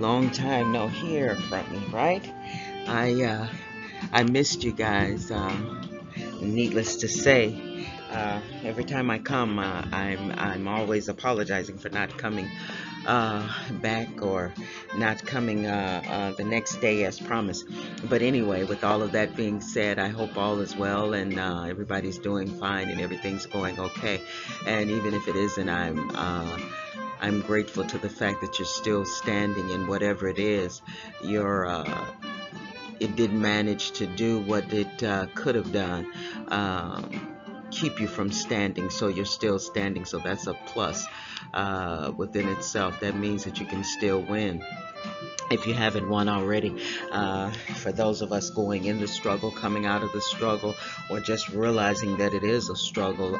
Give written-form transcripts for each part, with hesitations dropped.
Long time no hear from me, right? I missed you guys. Needless to say, every time I come, I'm always apologizing for not coming back or not coming the next day as promised. But anyway, with all of that being said, I hope all is well and everybody's doing fine and everything's going okay. And even if it isn't, I'm grateful to the fact that you're still standing in whatever it is. You're it didn't manage to do what it could have done. Keep you from standing, so you're still standing. So that's a plus within itself. That means that you can still win if you haven't won already. For those of us going in the struggle, coming out of the struggle, or just realizing that it is a struggle,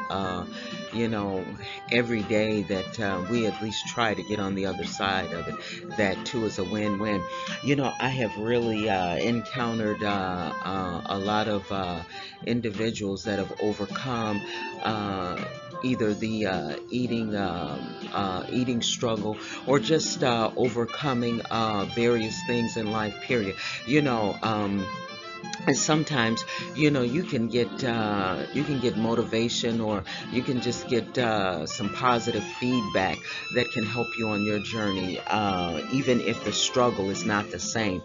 you know, every day that we at least try to get on the other side of it, that too is a win-win. I have really encountered a lot of individuals that have overcome either the eating struggle or just overcoming various things in life, period. And sometimes you can get motivation, or you can just get some positive feedback that can help you on your journey, even if the struggle is not the same.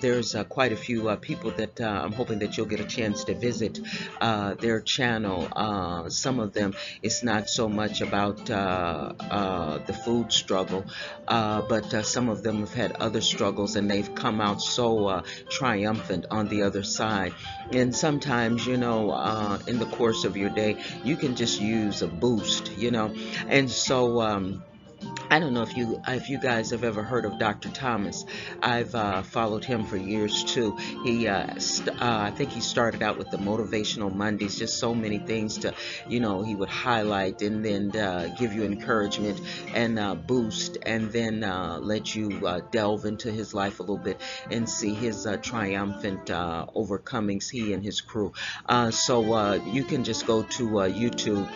There's quite a few people that I'm hoping that you'll get a chance to visit their channel. Some of them, it's not so much about the food struggle, but some of them have had other struggles and they've come out so triumphant on the other side. And sometimes, in the course of your day, you can just use a boost. And so, I don't know if you guys have ever heard of Dr. Thomas. I've followed him for years too. I think he started out with the Motivational Mondays, just so many things to, he would highlight and then give you encouragement and boost, and then let you delve into his life a little bit and see his triumphant overcomings, he and his crew. So you can just go to YouTube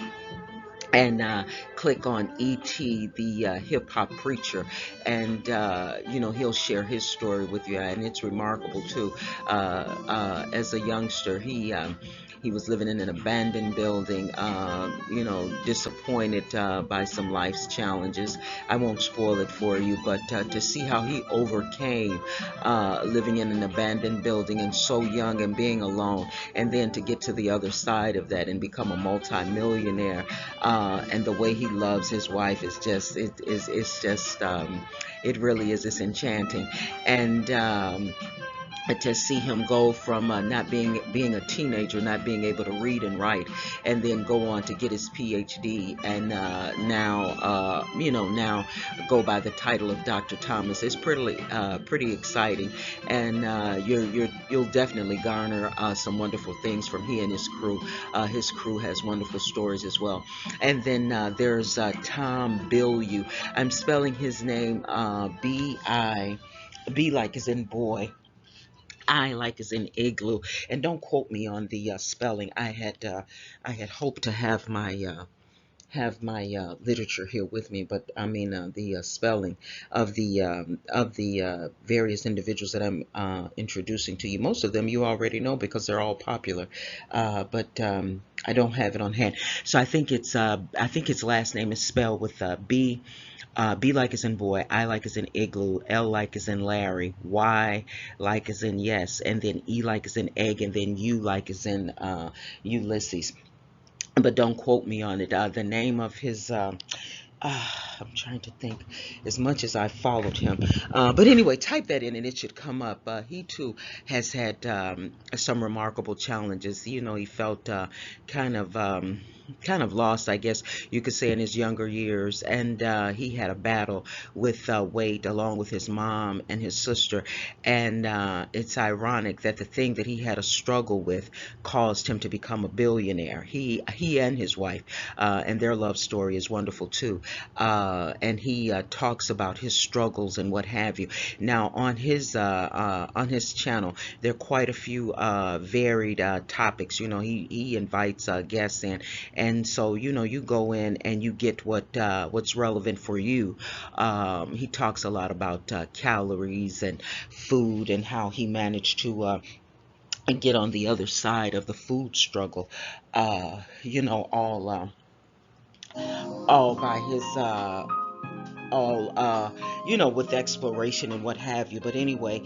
and click on E.T. the hip hop preacher, and he'll share his story with you, and it's remarkable too. As a youngster, he was living in an abandoned building, disappointed by some life's challenges. I won't spoil it for you, but to see how he overcame living in an abandoned building and so young and being alone, and then to get to the other side of that and become a multi-millionaire, and the way he loves his wife is just it really is, it's enchanting. And to see him go from not being a teenager, not being able to read and write, and then go on to get his PhD, and now go by the title of Dr. Thomas. It's pretty exciting, and you'll definitely garner some wonderful things from he and his crew. His crew has wonderful stories as well. And then there's Tom Bilyeu. I'm spelling his name B like is in boy, I like is in igloo, and don't quote me on the spelling. I had hoped to have my literature here with me, but I mean the spelling of the various individuals that I'm introducing to you. Most of them you already know because they're all popular, but I don't have it on hand. So I think his last name is spelled with B. B like is in boy, I like is in igloo, L like is in Larry, Y like is in yes, and then E like is in egg, and then U like is in Ulysses. But don't quote me on it. The name of his I'm trying to think, as much as I followed him. But anyway, type that in and it should come up. He too has had some remarkable challenges. He felt kind of lost, I guess you could say, in his younger years. And he had a battle with weight along with his mom and his sister. And it's ironic that the thing that he had a struggle with caused him to become a billionaire. He and his wife, and their love story is wonderful too. And he talks about his struggles and what have you. Now on his channel, there are quite a few varied topics. He invites guests in, And so, you go in and you get what's relevant for you. He talks a lot about calories and food and how he managed to get on the other side of the food struggle. All by his all with exploration and what have you. But anyway,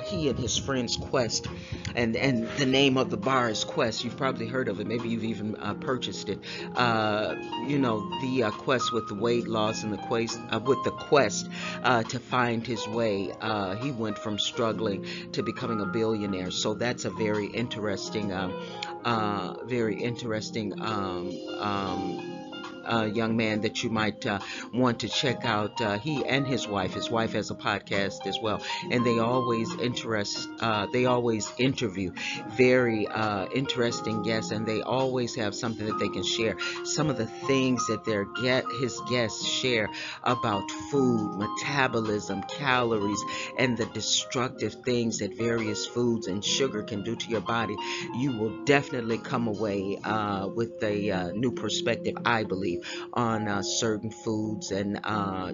he and his friends Quest, and the name of the bar is Quest. You've probably heard of it, maybe you've even purchased it. uh, the quest with the weight loss, and the quest to find his way. He went from struggling to becoming a billionaire, so that's a very interesting young man that you might want to check out. He and his wife has a podcast as well, and they always interview very interesting guests, and they always have something that they can share. Some of the things that his guests share about food, metabolism, calories, and the destructive things that various foods and sugar can do to your body, you will definitely come away with a new perspective, I believe, on certain foods and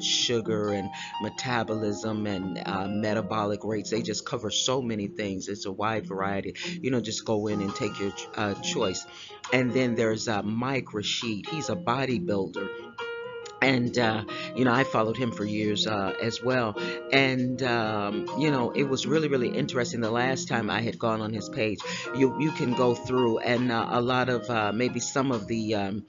sugar and metabolism and metabolic rates. They just cover so many things. It's a wide variety. Just go in and take your choice. And then there's Mike Rashid. He's a bodybuilder, and I followed him for years as well. And it was really, really interesting. The last time I had gone on his page, you can go through, and a lot of maybe some of the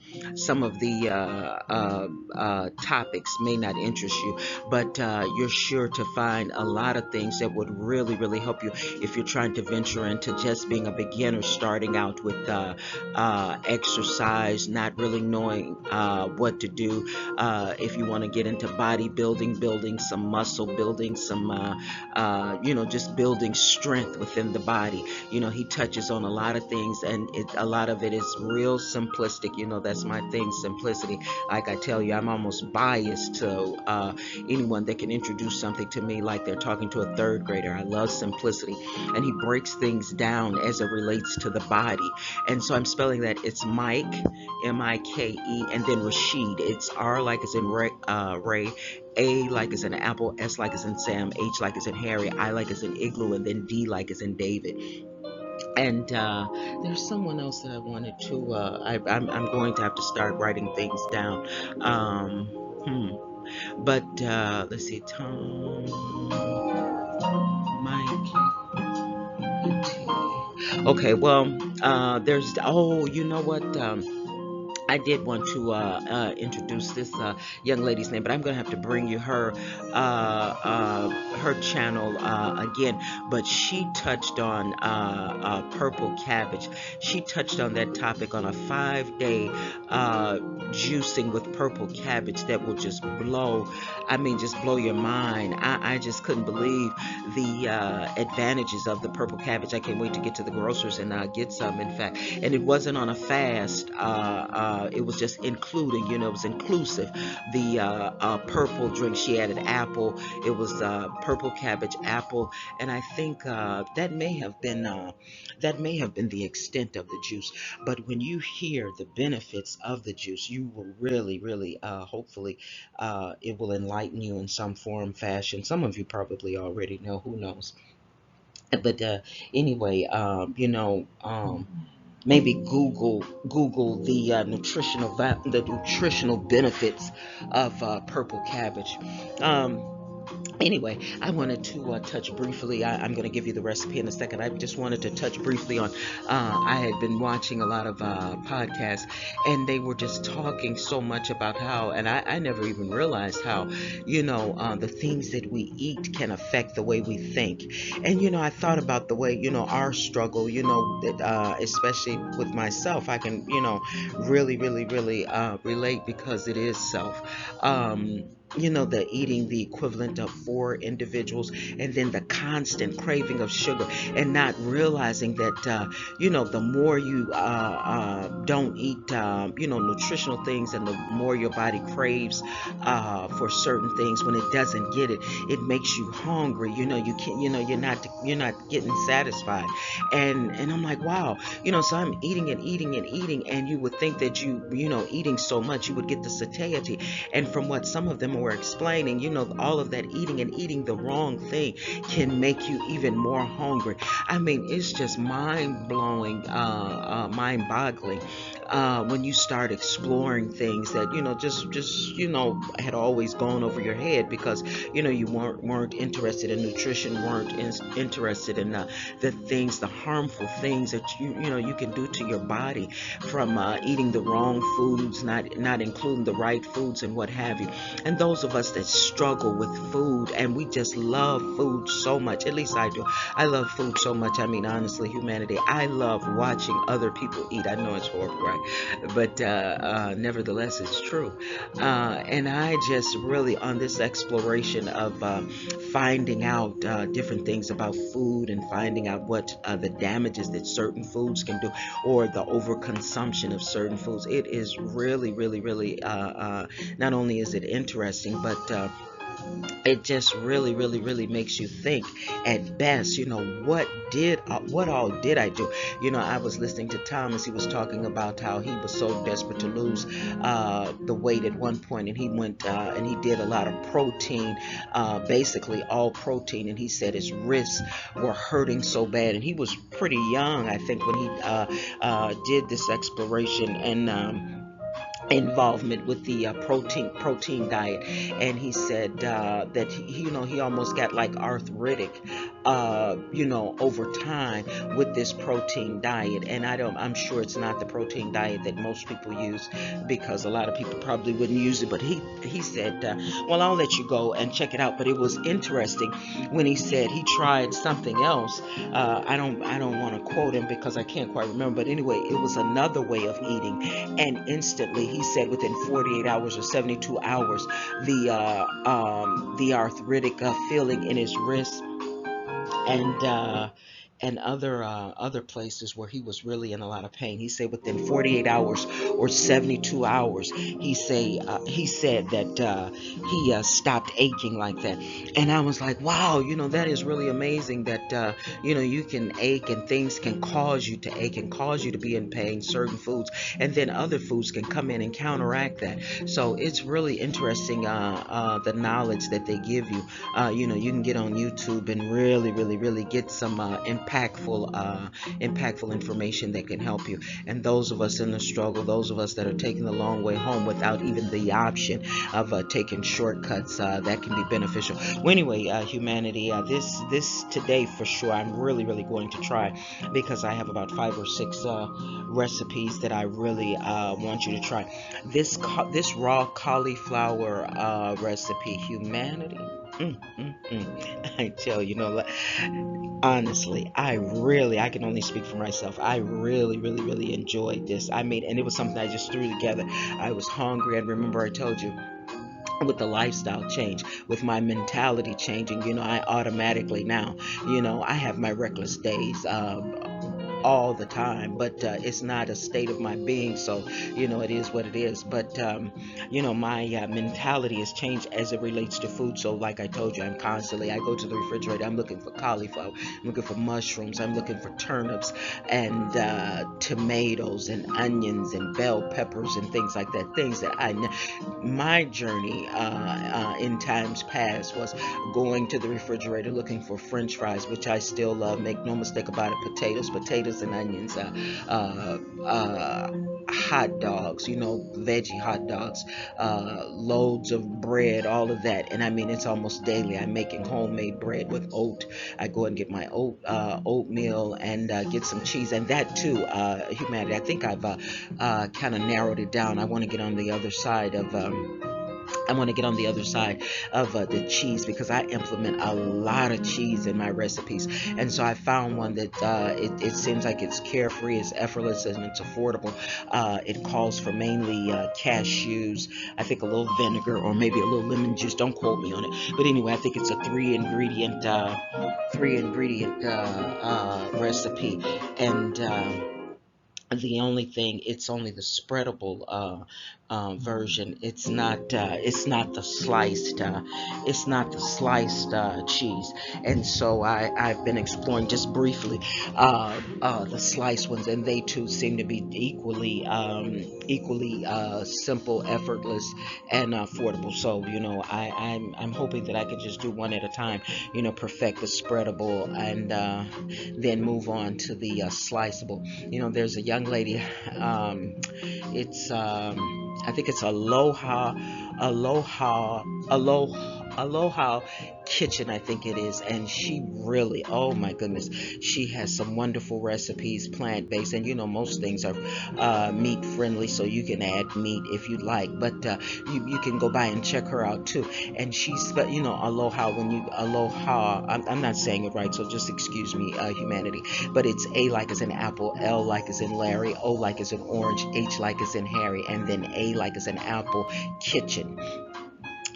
topics may not interest you, but you're sure to find a lot of things that would really, really help you if you're trying to venture into just being a beginner, starting out with exercise, not really knowing what to do. If you want to get into bodybuilding, building some muscle, building some, just building strength within the body. He touches on a lot of things, and a lot of it is real simplistic. That's my thing, simplicity. Like I tell you, I'm almost biased to anyone that can introduce something to me like they're talking to a third grader. I love simplicity, and he breaks things down as it relates to the body. And so I'm spelling that. It's Mike, Mike, and then Rashid. It's R like it's in Ray, A like it's in Apple, S like it's in Sam, H like it's in Harry, I like it's in Igloo, and then D like it's in David. And there's someone else that I wanted to. I'm going to have to start writing things down. Um, but let's see, Tom, Mike. Okay, well, you know what? I did want to introduce this young lady's name, but I'm going to have to bring you her channel again. But she touched on purple cabbage. She touched on that topic on a 5-day juicing with purple cabbage that will just just blow your mind. I just couldn't believe the advantages of the purple cabbage. I can't wait to get to the grocers and get some, in fact. And it wasn't on a fast. It was just including, it was inclusive. The purple drink, she added apple. It was purple cabbage, apple, and I think that may have been the extent of the juice. But when you hear the benefits of the juice, you will really, really, hopefully, it will enlighten you in some form, fashion. Some of you probably already know. Who knows? But anyway, maybe Google the the nutritional benefits of purple cabbage. Anyway, I wanted to touch briefly. I'm going to give you the recipe in a second. I just wanted to touch briefly on. I had been watching a lot of podcasts, and they were just talking so much about how, and I never even realized how, the things that we eat can affect the way we think. And I thought about the way, our struggle. That especially with myself, I can, really, really, really relate because it is self. the eating the equivalent of four individuals, and then the constant craving of sugar, and not realizing that the more you don't eat nutritional things, and the more your body craves for certain things. When it doesn't get it, it makes you hungry. You can't, you're not getting satisfied. And I'm like, wow. So I'm eating and eating and eating, and you would think that eating so much you would get the satiety. And from what some of them were explaining, all of that eating and eating the wrong thing can make you even more hungry. I mean, it's just mind blowing, mind boggling, when you start exploring things that just had always gone over your head, because you weren't interested in nutrition, weren't interested in the things, the harmful things that you can do to your body from eating the wrong foods, not including the right foods, and what have you. And those of us that struggle with food, and we just love food so much, at least I do. I love food so much. I mean, honestly, humanity, I love watching other people eat. I know it's horrible, right? But nevertheless, it's true. And I just really, on this exploration of finding out different things about food, and finding out what the damages that certain foods can do, or the overconsumption of certain foods, it is really, really, really, not only is it interesting, but it just really, really, really makes you think. At best, what all did I do? I was listening to Thomas. He was talking about how he was so desperate to lose the weight at one point, and he went and he did a lot of protein, basically all protein, and he said his wrists were hurting so bad, and he was pretty young, I think, when he did this exploration, and involvement with the protein diet. And he said that he almost got like arthritic over time with this protein diet. And I'm sure it's not the protein diet that most people use, because a lot of people probably wouldn't use it. But he said, well, I'll let you go and check it out. But it was interesting when he said he tried something else. I don't want to quote him because I can't quite remember, but anyway, it was another way of eating, and instantly, he said, within 48 hours or 72 hours, the arthritic feeling in his wrist, and other places where he was really in a lot of pain. He said within 48 hours or 72 hours, he said that he stopped aching like that. And I was like, wow, that is really amazing that you can ache, and things can cause you to ache and cause you to be in pain, certain foods, and then other foods can come in and counteract that. So it's really interesting, the knowledge that they give you. You can get on YouTube and really, really, really get some impactful information that can help you. And those of us in the struggle, those of us that are taking the long way home without even the option of taking shortcuts, that can be beneficial. Well, anyway, humanity, this today for sure, I'm really, really going to try, because I have about 5 or 6 recipes that I really want you to try. This raw cauliflower recipe, humanity. I tell you, honestly, I can only speak for myself. I really, really, really enjoyed this. And it was something I just threw together. I was hungry, and remember I told you, with the lifestyle change, with my mentality changing, I automatically now, I have my reckless days. All the time, but it's not a state of my being, so it is what it is. But my mentality has changed as it relates to food. So like I told you, I go to the refrigerator, I'm looking for cauliflower, I'm looking for mushrooms, I'm looking for turnips, and tomatoes and onions and bell peppers and things like that, things that my journey in times past was going to the refrigerator looking for french fries, which I still love, make no mistake about it, potatoes and onions, hot dogs, veggie hot dogs, loads of bread, all of that. And I mean, it's almost daily. I'm making homemade bread with oat. I go and get my oatmeal, and get some cheese, and that too, humanity. I think I've kind of narrowed it down. I want to get on the other side of I want to get on the other side of the cheese because I implement a lot of cheese in my recipes. And so I found one that it seems like it's carefree, it's effortless, and it's affordable. It calls for mainly cashews, I think a little vinegar or maybe a little lemon juice. Don't quote me on it. But anyway, I think it's a three ingredient recipe. And the only thing, it's only the spreadable version. It's not the sliced cheese. And so I've been exploring just briefly the sliced ones, and they too seem to be equally simple, effortless, and affordable. So I'm hoping that I could just do one at a time. Perfect the spreadable, and then move on to the sliceable. There's a young lady. It's I think it's Aloha Kitchen, I think it is, and she really, oh my goodness, she has some wonderful recipes, plant based, and most things are meat friendly, so you can add meat if you like, but you can go by and check her out too. And Aloha, when you Aloha, I'm not saying it right, so just excuse me, humanity, but it's A like as in apple, L like as in Larry, O like as in orange, H like as in Harry, and then A like as in apple, kitchen.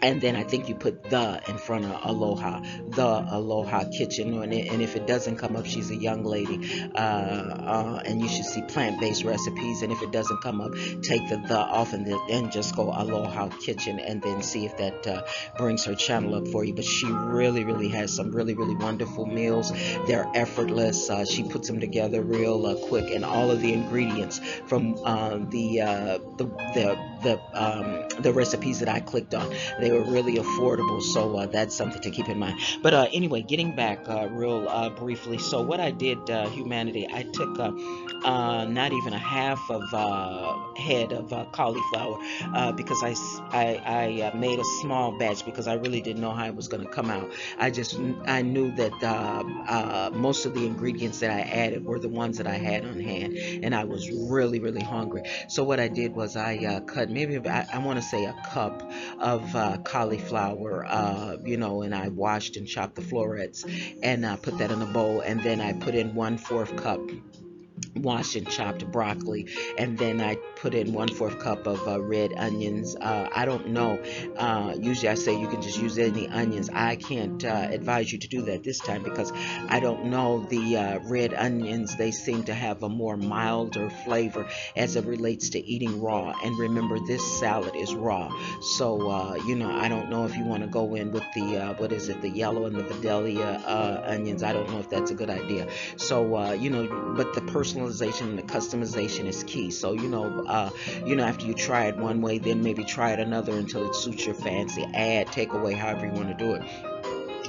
And then I think you put the in front of Aloha, the Aloha Kitchen. And if it doesn't come up, she's a young lady, and you should see plant-based recipes. And if it doesn't come up, take the off and just go Aloha Kitchen, and then see if that brings her channel up for you. But she really, really has some really, really wonderful meals. They're effortless. She puts them together real quick, and all of the ingredients from the recipes that I clicked on, they were really affordable, so that's something to keep in mind. But anyway, getting back real briefly. So what I did, humanity, I took not even a half of head of cauliflower, because I made a small batch because I really didn't know how it was going to come out. I knew that most of the ingredients that I added were the ones that I had on hand, and I was really, really hungry. So what I did was I cut maybe I want to say a cup of cauliflower, and I washed and chopped the florets, and put that in a bowl, and then I put in 1/4 cup washed and chopped broccoli, and then I put in 1/4 cup of red onions. I don't know. Usually I say you can just use any onions. I can't advise you to do that this time because I don't know. The red onions, they seem to have a more milder flavor as it relates to eating raw. And remember, this salad is raw. So, I don't know if you want to go in with the, what is it, the yellow and the Vidalia onions. I don't know if that's a good idea. So, but the personalization and the customization is key. So, after you try it one way, then maybe try it another until it suits your fancy. Add, take away, however you want to do it.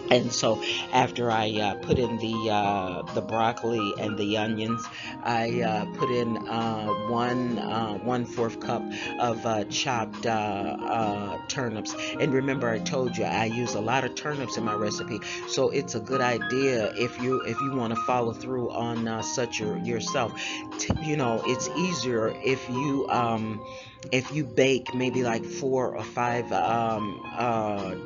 And so after I put in the broccoli and the onions, I put in 1/4 cup of chopped turnips. And remember, I told you I use a lot of turnips in my recipe, so it's a good idea if you want to follow through on such yourself. It's easier if you bake maybe like 4 or 5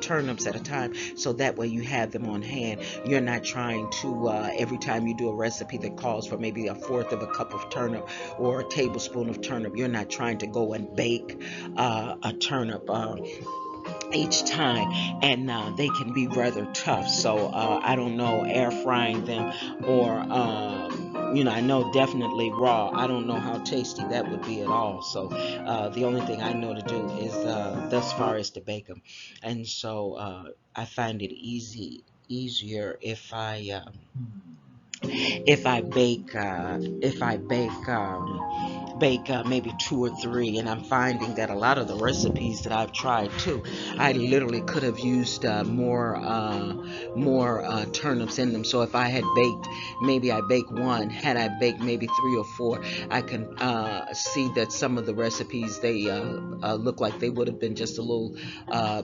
turnips at a time, so that way you have them on hand. You're not trying to every time you do a recipe that calls for maybe 1/4 of a cup of turnip or a tablespoon of turnip, you're not trying to go and bake a turnip each time, and they can be rather tough. So I don't know, air frying them, or I know definitely raw. I don't know how tasty that would be at all. So the only thing I know to do is thus far is to bake them. And so I find it easier if I bake maybe 2 or 3. And I'm finding that a lot of the recipes that I've tried too, I literally could have used more turnips in them. So if I had baked, maybe I bake one, had I baked maybe 3 or 4, I can see that some of the recipes, they look like they would have been just a little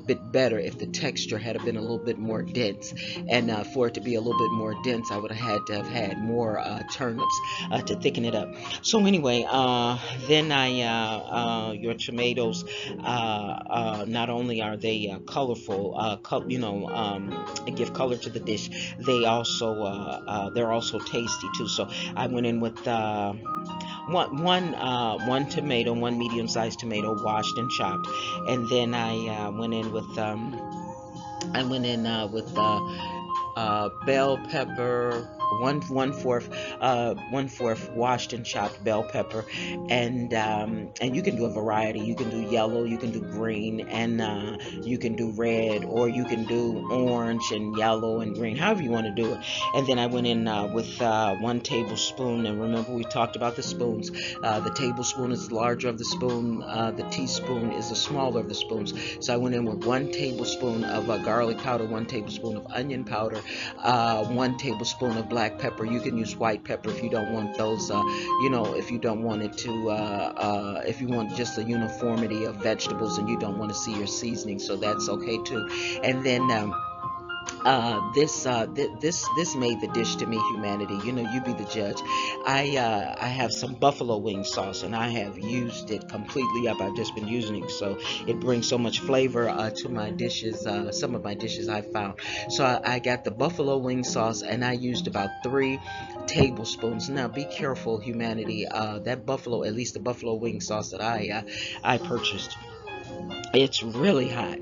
bit better if the texture had been a little bit more dense. And for it to be a little bit more dense, I would have had to had more turnips to thicken it up. So anyway, then your tomatoes, not only are they colorful, give color to the dish, they're also tasty too. So I went in with one tomato, one medium-sized tomato, washed and chopped, and then I went in with bell pepper, one fourth washed and chopped bell pepper, and you can do a variety. You can do yellow, you can do green, and you can do red, or you can do orange and yellow and green, however you want to do it. And then I went in with 1 tablespoon, and remember we talked about the spoons. The tablespoon is the larger of the spoon, the teaspoon is the smaller of the spoons. So I went in with 1 tablespoon of garlic powder, 1 tablespoon of onion powder, 1 tablespoon of black pepper. You can use white pepper if you don't want those, if you don't want it to, if you want just a uniformity of vegetables and you don't want to see your seasoning, so that's okay too. And then this made the dish to me, humanity. You be the judge. I have some buffalo wing sauce, and I have used it completely up. I've just been using it, so it brings so much flavor to my dishes. Some of my dishes I found. So I got the buffalo wing sauce, and I used about 3 tablespoons. Now be careful, humanity. That buffalo, at least the buffalo wing sauce that I purchased, it's really hot.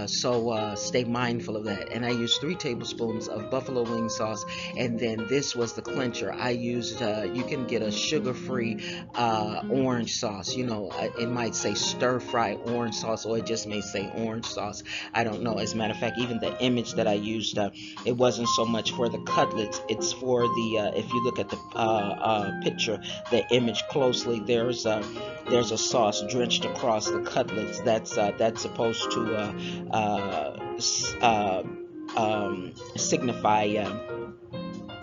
So stay mindful of that. And I used 3 tablespoons of buffalo wing sauce. And then this was the clincher. I used, you can get a sugar-free orange sauce. It might say stir-fry orange sauce, or it just may say orange sauce. I don't know. As a matter of fact, even the image that I used, it wasn't so much for the cutlets. It's for the, if you look at the picture, the image closely, there's a sauce drenched across the cutlets. That's supposed to signify,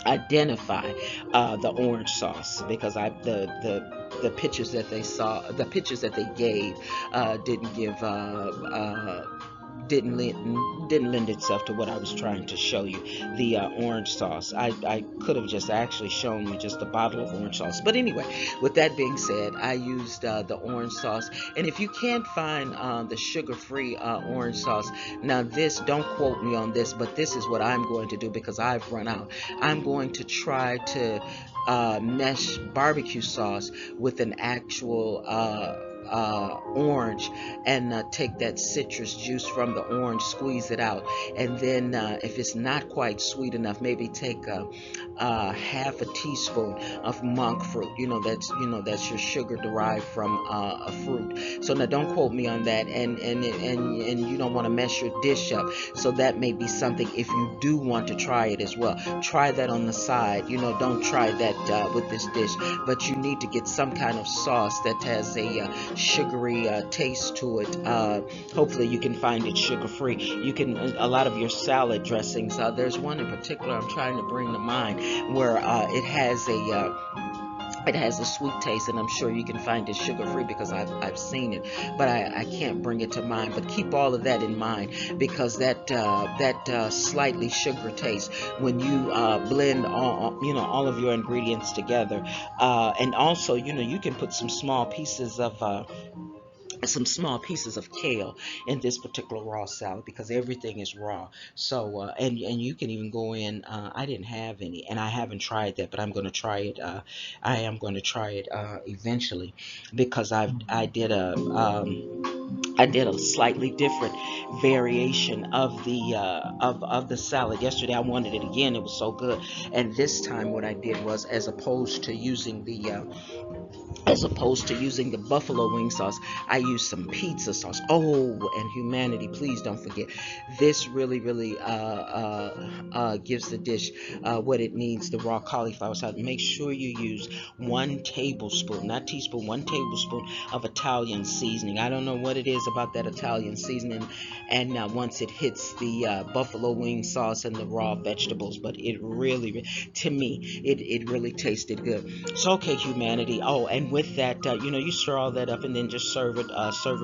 identify the orange sauce, because the pictures that they gave didn't give didn't lend itself to what I was trying to show you. The orange sauce. I could have just actually shown you just a bottle of orange sauce. But anyway, with that being said, I used the orange sauce. And if you can't find the sugar-free orange sauce, now this, don't quote me on this, but this is what I'm going to do because I've run out. I'm going to try to mesh barbecue sauce with an actual orange, and take that citrus juice from the orange, squeeze it out, and then if it's not quite sweet enough, maybe take half a teaspoon of monk fruit. That's your sugar derived from a fruit. So now don't quote me on that, and you don't want to mess your dish up. So that may be something, if you do want to try it as well, try that on the side. Don't try that with this dish, but you need to get some kind of sauce that has a sugary taste to it. Hopefully you can find it sugar free. You can, a lot of your salad dressings, there's one in particular I'm trying to bring to mind where it has a sweet taste, and I'm sure you can find it sugar-free because I've seen it, but I can't bring it to mind. But keep all of that in mind, because that slightly sugar taste, when you blend all of your ingredients together, and also you can put some small pieces of kale in this particular raw salad, because everything is raw. So and you can even go in, I didn't have any, and I haven't tried that, but I'm going to try it. I am going to try it eventually, because I did a slightly different variation of the salad yesterday. I wanted it again. It was so good. And this time what I did was, as opposed to using the buffalo wing sauce, I used some pizza sauce. Oh, and humanity, please don't forget, this really, really gives the dish what it needs, the raw cauliflower salad. Make sure you use 1 tablespoon, not teaspoon, 1 tablespoon of Italian seasoning. I don't know what it is about that Italian seasoning, and once it hits the buffalo wing sauce and the raw vegetables, but it really, to me, it really tasted good. So, okay, humanity. Oh, and with that, you stir all that up, and then just serve it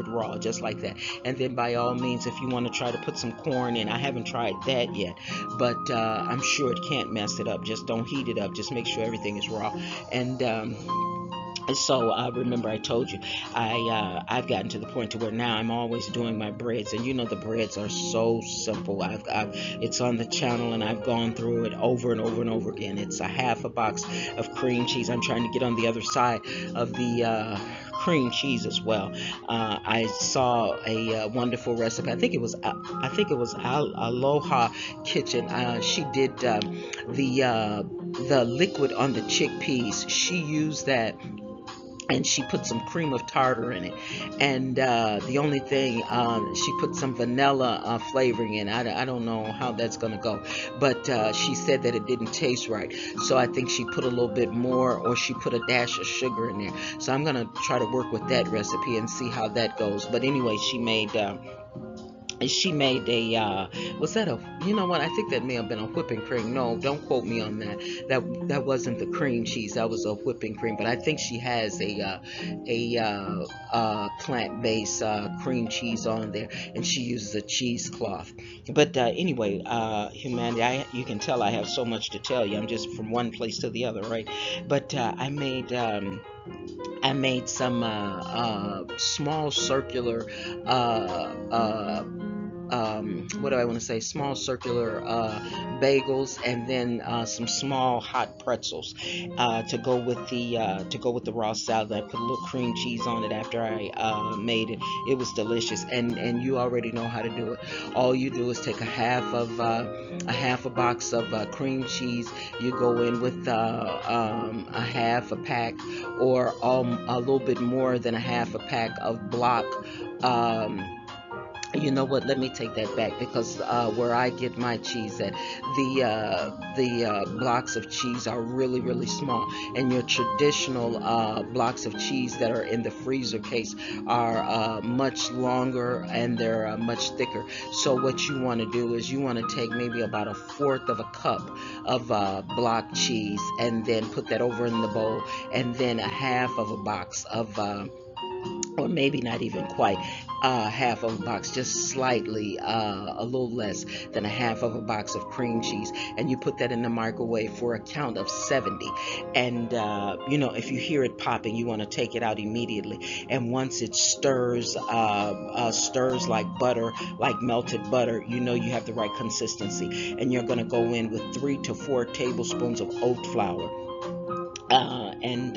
raw, just like that. And then by all means, if you want to try to put some corn in, I haven't tried that yet, but but I'm sure it can't mess it up. Just don't heat it up. Just make sure everything is raw. And so remember I told you I've gotten to the point to where now I'm always doing my breads, and you know the breads are so simple. It's on the channel, and I've gone through it over and over and over again. It's a half a box of cream cheese. I'm trying to get on the other side of the cream cheese as well. I saw a wonderful recipe. I think it was Aloha Kitchen. She did the liquid on the chickpeas. She used that, and she put some cream of tartar in it, and the only thing, she put some vanilla flavoring in. I don't know how that's gonna go, but she said that it didn't taste right, so I think she put a little bit more, or she put a dash of sugar in there. So I'm gonna try to work with that recipe and see how that goes. But anyway, she made a was that a, you know what, I think that may have been a whipping cream. No, don't quote me on that. That wasn't the cream cheese, that was a whipping cream. But I think she has a plant-based cream cheese on there, and she uses a cheesecloth. But anyway, humanity, you can tell I have so much to tell you. I'm just from one place to the other, right? But I made some small circular what do I want to say? Small circular bagels, and then some small hot pretzels to go with the raw salad. I put a little cream cheese on it after I made it. It was delicious, and you already know how to do it. All you do is take a half a box of cream cheese. You go in with a half a pack, or a little bit more than a half a pack of block. You know what? Let me take that back, because where I get my cheese at, the blocks of cheese are really, really small, and your traditional blocks of cheese that are in the freezer case are much longer, and they're much thicker. So what you want to do is you want to take maybe about a fourth of a cup of block cheese, and then put that over in the bowl, and then a half of a box of or maybe not even quite half of a box, just slightly a little less than a half of a box of cream cheese, and you put that in the microwave for a count of 70. And if you hear it popping, you want to take it out immediately. And once it stirs like butter, like melted butter, you know you have the right consistency. And you're going to go in with 3 to 4 tablespoons of oat flour, and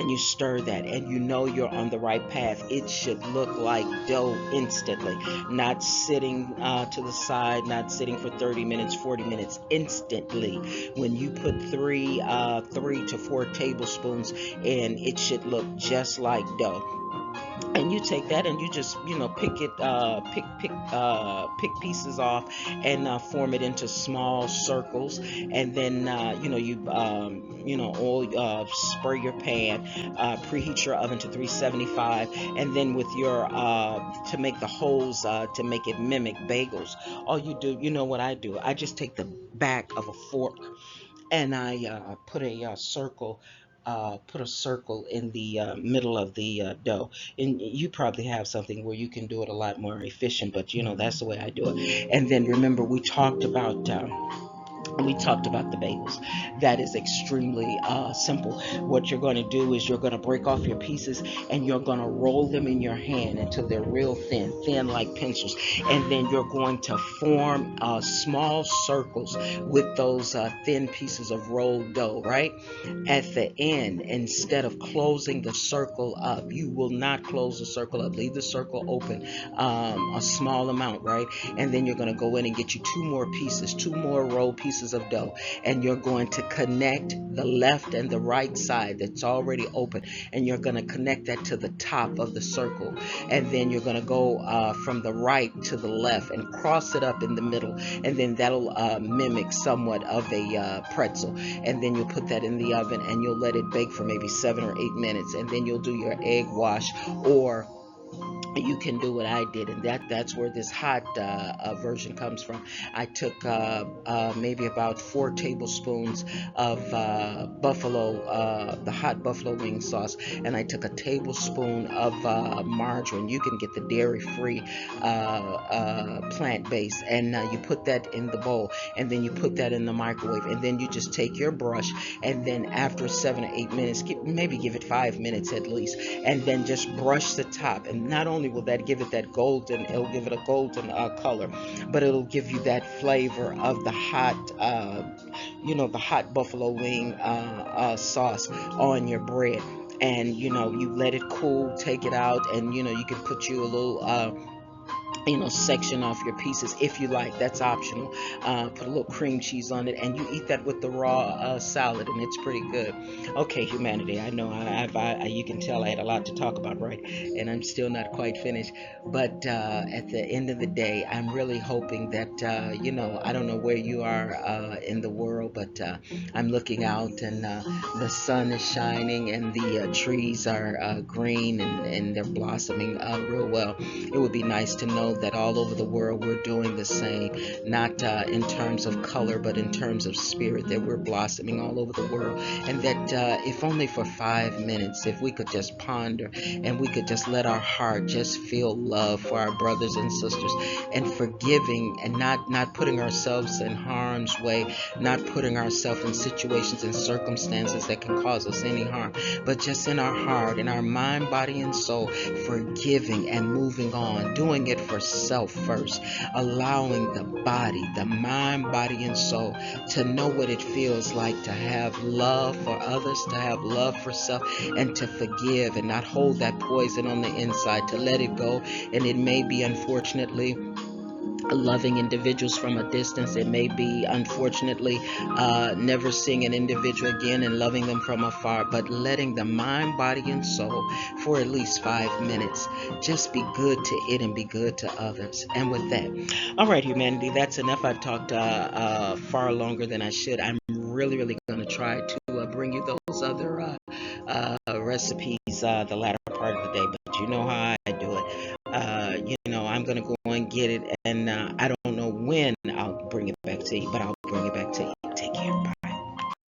you stir that, and you know you're on the right path. It should look like dough instantly, not sitting to the side, not sitting for 30 minutes, 40 minutes. Instantly, when you put 3 to 4 tablespoons in, it should look just like dough. And you take that, and you just pick it pick pieces off, and form it into small circles. And then oil, spray your pan, preheat your oven to 375. And then with your to make the holes, to make it mimic bagels, all you do, you know what I do, I just take the back of a fork, and I put a circle in the middle of the dough. And you probably have something where you can do it a lot more efficient, but that's the way I do it. And then remember, we talked about the bagels. That is extremely simple. What you're going to do is you're going to break off your pieces, and you're going to roll them in your hand until they're real thin, thin like pencils. And then you're going to form small circles with those thin pieces of rolled dough, right? At the end, instead of closing the circle up, you will not close the circle up. Leave the circle open a small amount, right? And then you're going to go in and get you two more rolled pieces of dough, and you're going to connect the left and the right side that's already open, and you're going to connect that to the top of the circle. And then you're going to go from the right to the left and cross it up in the middle, and then that'll mimic somewhat of a pretzel. And then you'll put that in the oven, and you'll let it bake for maybe 7 or 8 minutes, and then you'll do your egg wash, or you can do what I did, and that's where this hot version comes from. I took maybe about 4 tablespoons of the hot buffalo wing sauce, and I took a tablespoon of margarine. You can get the dairy-free plant-based, and you put that in the bowl, and then you put that in the microwave, and then you just take your brush, and then after 7 or 8 minutes, maybe give it 5 minutes at least, and then just brush the top. And not only will that give it that golden, it'll give it a golden color, but it'll give you that flavor of the hot, the hot buffalo wing sauce on your bread. And you let it cool, take it out, and you can put you a little section off your pieces if you like. That's optional. Put a little cream cheese on it, and you eat that with the raw salad, and it's pretty good. Okay, humanity. I know you can tell I had a lot to talk about, right? And I'm still not quite finished. But at the end of the day, I'm really hoping that I don't know where you are in the world, but I'm looking out, and the sun is shining, and the trees are green, and they're blossoming real well. It would be nice to know that all over the world we're doing the same, not in terms of color, but in terms of spirit, that we're blossoming all over the world. And that if only for 5 minutes, if we could just ponder, and we could just let our heart just feel love for our brothers and sisters, and forgiving, and not putting ourselves in harm's way, not putting ourselves in situations and circumstances that can cause us any harm, but just in our heart, in our mind, body, and soul, forgiving and moving on, doing it for self first, allowing the body, the mind, body, and soul to know what it feels like to have love for others, to have love for self, and to forgive and not hold that poison on the inside, to let it go. And it may be, unfortunately, loving individuals from a distance. It may be, unfortunately, never seeing an individual again and loving them from afar, but letting the mind, body, and soul for at least 5 minutes just be good to it and be good to others. And with that, all right, humanity, that's enough. I've talked far longer than I should. I'm really, really going to try to bring you those other recipes the latter part of the day, but you know how I do it. I'm gonna go and get it, and I don't know when I'll bring it back to you, but I'll